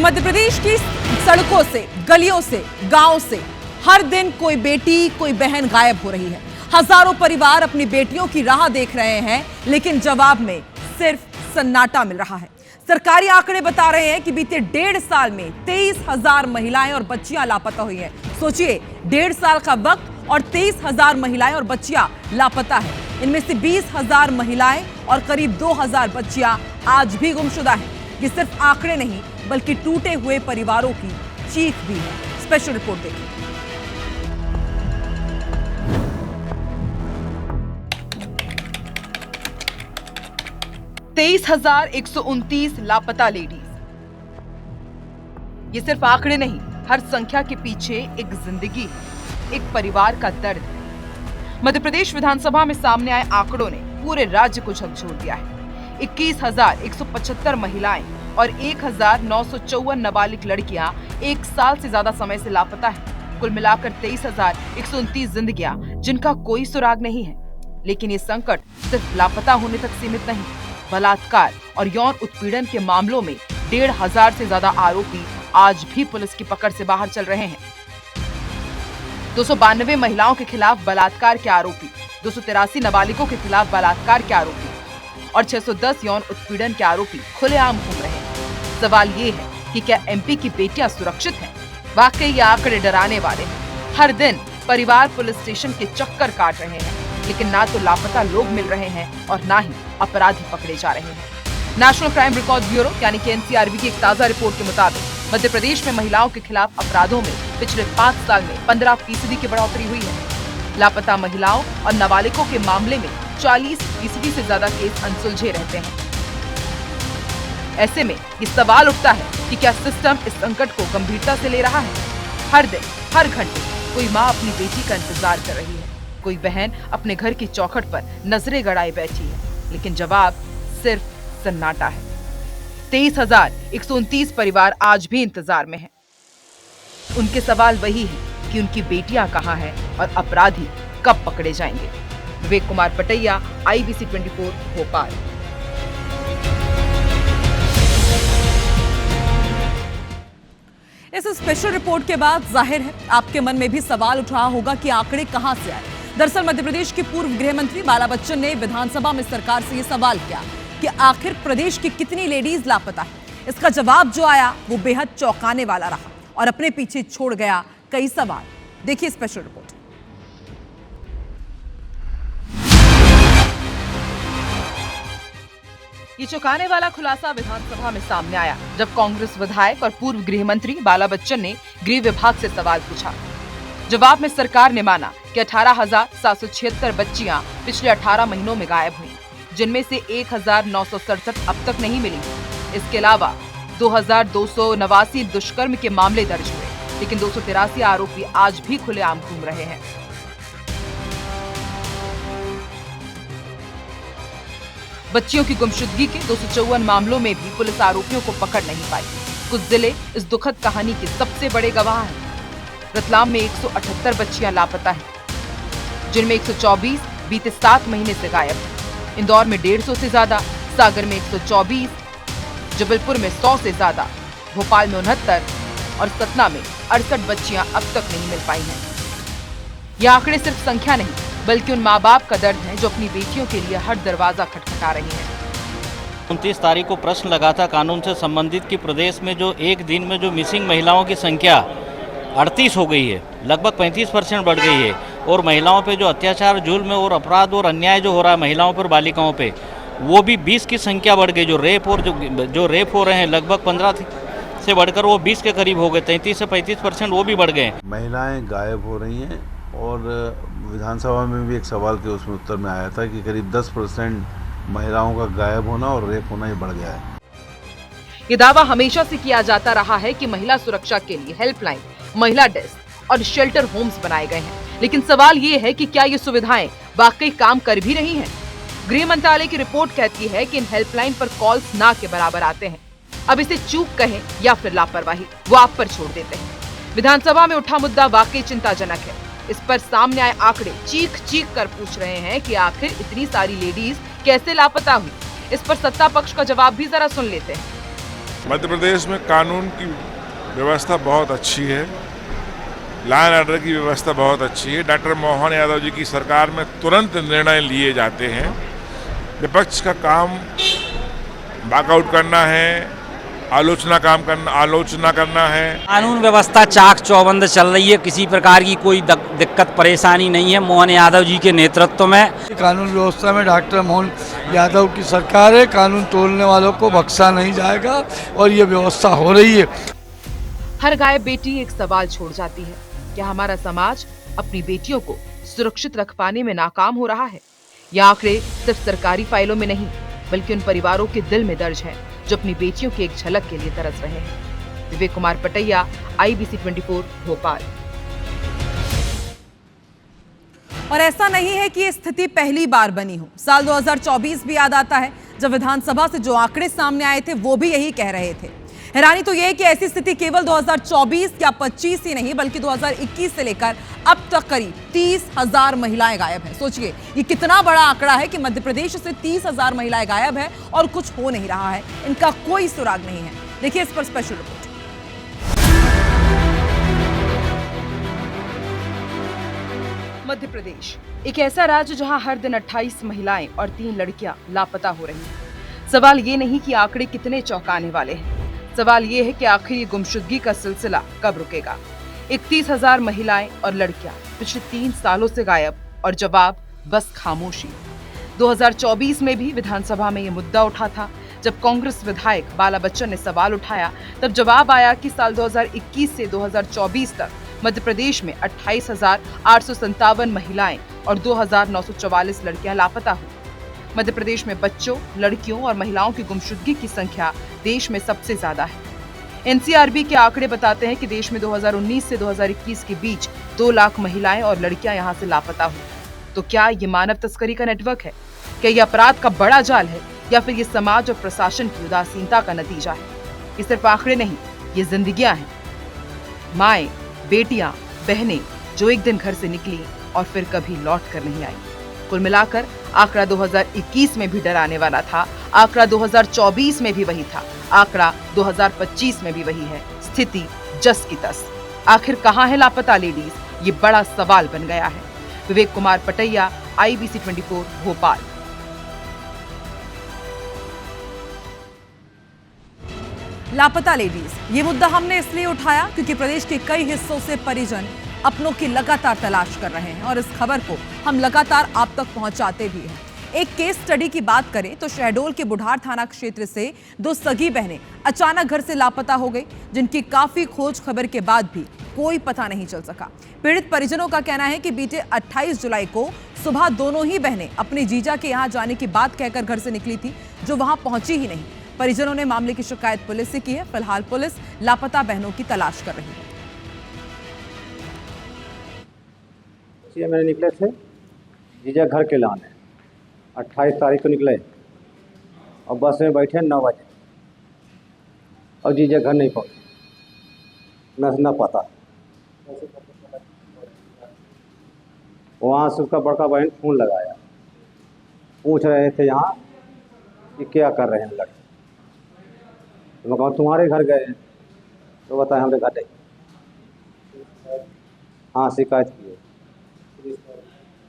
मध्य प्रदेश की सड़कों से, गलियों से, गांव से हर दिन कोई बेटी, कोई बहन गायब हो रही है। हजारों परिवार अपनी बेटियों की राह देख रहे हैं, लेकिन जवाब में सिर्फ सन्नाटा मिल रहा है। सरकारी आंकड़े बता रहे हैं कि बीते 1.5 साल में 23,000 महिलाएं और बच्चियां लापता हुई हैं। सोचिए, 1.5 साल का वक्त और 23,000 महिलाएं और बच्चियां लापता है। इनमें से 20,000 महिलाएं और करीब 2,000 बच्चियां आज भी गुमशुदा हैं। ये सिर्फ आंकड़े नहीं, बल्कि टूटे हुए परिवारों की चीख भी है। स्पेशल रिपोर्ट देखिए। तेईस 129 लापता लेडीज। ये सिर्फ आंकड़े नहीं, हर संख्या के पीछे एक जिंदगी है, एक परिवार का दर्द है। मध्य प्रदेश विधानसभा में सामने आए आंकड़ों ने पूरे राज्य को झकझोर दिया है। 21,175 महिलाएं और 1,954 नाबालिग लड़कियां 1 साल से ज्यादा समय से लापता है। कुल मिलाकर 23,129 जिंदगियां जिनका कोई सुराग नहीं है। लेकिन ये संकट सिर्फ लापता होने तक सीमित नहीं। बलात्कार और यौन उत्पीड़न के मामलों में 1,500 से ज्यादा आरोपी आज भी पुलिस की पकड़ से बाहर चल रहे हैं। 292 महिलाओं के खिलाफ बलात्कार के आरोपी, 283 नाबालिगों के खिलाफ बलात्कार के आरोपी और 610 यौन उत्पीड़न के आरोपी खुलेआम घूम रहे हैं। सवाल ये है कि क्या एमपी की बेटियां सुरक्षित हैं? वाकई ये आंकड़े डराने वाले हैं। हर दिन परिवार पुलिस स्टेशन के चक्कर काट रहे हैं, लेकिन ना तो लापता लोग मिल रहे हैं और ना ही अपराधी पकड़े जा रहे हैं। नेशनल क्राइम रिकॉर्ड ब्यूरो यानी कि एनसीआरबी की एक ताजा रिपोर्ट के मुताबिक मध्य प्रदेश में महिलाओं के खिलाफ अपराधों में पिछले 5 साल में 15% की बढ़ोतरी हुई है। लापता महिलाओं और नाबालिगों के मामले में 40% से ज्यादा केस अनसुलझे रहते हैं। ऐसे में ये सवाल उठता है कि क्या सिस्टम इस संकट को गंभीरता से ले रहा है? हर दिन, हर घंटे कोई माँ अपनी बेटी का इंतजार कर रही है, कोई बहन अपने घर की चौखट पर नजरें गड़ाए बैठी है, लेकिन जवाब सिर्फ सन्नाटा है। 23,129 परिवार आज भी इंतजार में हैं। उनके सवाल वही है कि उनकी बेटियां कहां हैं और अपराधी कब पकड़े जाएंगे। विवेक कुमार पटैया, IBC 24, भोपाल। इस स्पेशल रिपोर्ट के बाद जाहिर है आपके मन में भी सवाल उठ रहा होगा कि आंकड़े कहां से आए। दरअसल मध्य प्रदेश के पूर्व गृह मंत्री बाला बच्चन ने विधानसभा में सरकार से यह सवाल किया कि आखिर प्रदेश की कितनी लेडीज लापता है। इसका जवाब जो आया वो बेहद चौंकाने वाला रहा और अपने पीछे छोड़ गया कई सवाल। देखिए स्पेशल रिपोर्ट। ये चौंकाने वाला खुलासा विधानसभा में सामने आया जब कांग्रेस विधायक और पूर्व गृह मंत्री बाला बच्चन ने गृह विभाग से सवाल पूछा। जवाब में सरकार ने माना कि 18,776 बच्चियां पिछले 18 महीनों में गायब हुई, जिनमें से 1,967 अब तक नहीं मिली। इसके अलावा 2,289 दुष्कर्म के मामले दर्ज हुए, लेकिन 283 आरोपी आज भी खुलेआम घूम रहे हैं। बच्चियों की गुमशुदगी के 254 मामलों में भी पुलिस आरोपियों को पकड़ नहीं पाई। कुछ जिले इस दुखद कहानी के सबसे बड़े गवाह हैं। रतलाम में 178 बच्चियां लापता हैं, जिनमें 124 बीते 7 महीने से गायब हैं। इंदौर में 150 से ज्यादा, सागर में 124, जबलपुर में 100 से ज्यादा, भोपाल में 69 और सतना में 68 बच्चियां अब तक नहीं मिल पाई हैं। ये आंकड़े सिर्फ संख्या नहीं, बल्कि उन माँ बाप का दर्द है जो अपनी बेटियों के लिए हर दरवाजा खटखटा रही हैं। 29 तारीख को प्रश्न लगा था कानून से संबंधित कि प्रदेश में जो एक दिन में जो मिसिंग महिलाओं की संख्या 38 हो गई है, लगभग 35% बढ़ गई है। और महिलाओं पे जो अत्याचार, जुल्म और अपराध और अन्याय जो हो रहा है महिलाओं पर, बालिकाओं पे, वो भी 20 की संख्या बढ़ गई। जो रेप और जो रेप हो रहे हैं लगभग 15 से बढ़कर वो 20 के करीब हो गए। 33 से 35% वो भी बढ़ गए। महिलाएं गायब हो रही हैं और विधानसभा में भी एक सवाल के उसमें उत्तर में आया था कि करीब 10% महिलाओं का गायब होना और रेप होना ही बढ़ गया है। ये दावा हमेशा से किया जाता रहा है कि महिला सुरक्षा के लिए हेल्पलाइन, महिला डेस्क और शेल्टर होम्स बनाए गए हैं, लेकिन सवाल ये है कि क्या ये सुविधाएं वाकई काम कर भी रही हैं? गृह मंत्रालय की रिपोर्ट कहती है कि इन हेल्पलाइन पर कॉल्स ना के बराबर आते हैं। अब इसे चूक कहें या फिर लापरवाही, वो आप पर छोड़ देते हैं। विधानसभा में उठा मुद्दा वाकई चिंताजनक है। इस पर सामने आए आंकड़े चीख चीख कर पूछ रहे हैं कि आखिर इतनी सारी लेडीज कैसे लापता हुई। इस पर सत्ता पक्ष का जवाब भी जरा सुन लेते हैं। मध्य प्रदेश में कानून की व्यवस्था बहुत अच्छी है, लॉ एंड ऑर्डर की व्यवस्था बहुत अच्छी है। डॉक्टर मोहन यादव जी की सरकार में तुरंत निर्णय लिए जाते हैं। विपक्ष का काम वॉकआउट करना है, आलोचना करना है। कानून व्यवस्था चाक चौबंद चल रही है, किसी प्रकार की कोई दिक्कत परेशानी नहीं है मोहन यादव जी के नेतृत्व में। कानून व्यवस्था में डॉक्टर मोहन यादव की सरकार है, कानून तोड़ने वालों को बख्शा नहीं जाएगा और ये व्यवस्था हो रही है। हर गायब बेटी एक सवाल छोड़ जाती है, क्या हमारा समाज अपनी बेटियों को सुरक्षित रख पाने में नाकाम हो रहा है? ये आंकड़े सिर्फ सरकारी फाइलों में नहीं बल्कि उन परिवारों के दिल में दर्ज है जो अपनी बेटियों की एक झलक के लिए तरस रहे हैं। विवेक कुमार पटैया, IBC 24 भोपाल। और ऐसा नहीं है कि ये स्थिति पहली बार बनी हो। साल 2024 भी याद आता है जब विधानसभा से जो आंकड़े सामने आए थे वो भी यही कह रहे थे। हैरानी तो यह है कि ऐसी स्थिति केवल 2024 या 25 ही नहीं बल्कि 2021 से लेकर अब तक करीब 30,000 महिलाएं गायब हैं। सोचिए ये कितना बड़ा आंकड़ा है कि मध्य प्रदेश से 30,000 महिलाएं गायब है और कुछ हो नहीं रहा है, इनका कोई सुराग नहीं है। देखिए इस पर स्पेशल रिपोर्ट। मध्य प्रदेश एक ऐसा राज्य जहां हर दिन 28 महिलाएं और 3 लड़कियां लापता हो रही हैं। सवाल ये नहीं कि आंकड़े कितने चौंकाने वाले हैं, सवाल ये है कि आखिर ये गुमशुदगी का सिलसिला कब रुकेगा। 31,000 महिलाएं और लड़कियां पिछले 3 सालों से गायब और जवाब बस खामोशी। 2024 में भी विधानसभा में ये मुद्दा उठा था। जब कांग्रेस विधायक बाला बच्चन ने सवाल उठाया तब जवाब आया कि साल 2021 से 2024 तक मध्य प्रदेश में 28,857 महिलाएं और 2,944 लड़कियां लापता हुई। मध्य प्रदेश में बच्चों, लड़कियों और महिलाओं की गुमशुदगी की संख्या देश में सबसे ज्यादा है। NCRB के आंकड़े बताते हैं कि देश में 2019 से 2021 के बीच 2 लाख महिलाएं और लड़कियां यहां से लापता हुई। तो क्या ये मानव तस्करी का नेटवर्क है? क्या ये अपराध का बड़ा जाल है या फिर ये समाज और प्रशासन की उदासीनता का नतीजा है? ये सिर्फ आंकड़े नहीं, ये जिंदगियां हैं। माएं, बेटियां, बहनें जो एक दिन घर से निकली और फिर कभी लौट कर नहीं आई। कुल मिलाकर आंकड़ा 2021 में भी डराने वाला था, आंकड़ा 2024 में भी वही था, आंकड़ा 2025 में भी वही है। स्थिति जस की तस। आखिर कहां है लापता लेडीज? ये बड़ा सवाल बन गया है। विवेक कुमार पटैया, IBC 24 भोपाल। लापता लेडीज, ये मुद्दा हमने इसलिए उठाया क्योंकि प्रदेश के कई हिस्सों से परिजन अपनों की लगातार तलाश कर रहे हैं और इस खबर को हम लगातार आप तक पहुंचाते भी हैं। एक केस स्टडी की बात करें तो शहडोल के बुढ़ार थाना क्षेत्र से 2 सगी बहनें अचानक घर से लापता हो गई, जिनकी काफी खोज खबर के बाद भी कोई पता नहीं चल सका। पीड़ित परिजनों का कहना है कि बीते 28 जुलाई को सुबह दोनों ही बहनें अपने जीजा के यहां जाने की बात कहकर घर से निकली थी, जो वहां पहुंची ही नहीं। परिजनों ने मामले की शिकायत पुलिस से की है। फिलहाल पुलिस लापता बहनों की तलाश कर रही है। मैंने निकले थे जीजा घर के लाने, 28 तारीख को निकले और बस में बैठे 9 बजे और जीजा घर नहीं पहुँचे, न पता। वहाँ से उसका बड़का बहन फोन लगाया, पूछ रहे थे यहाँ कि क्या कर रहे हैं लड़के। तो मैं कहा तुम्हारे घर गए, तो बताए हमारे घर नहीं। हाँ शिकायत की है,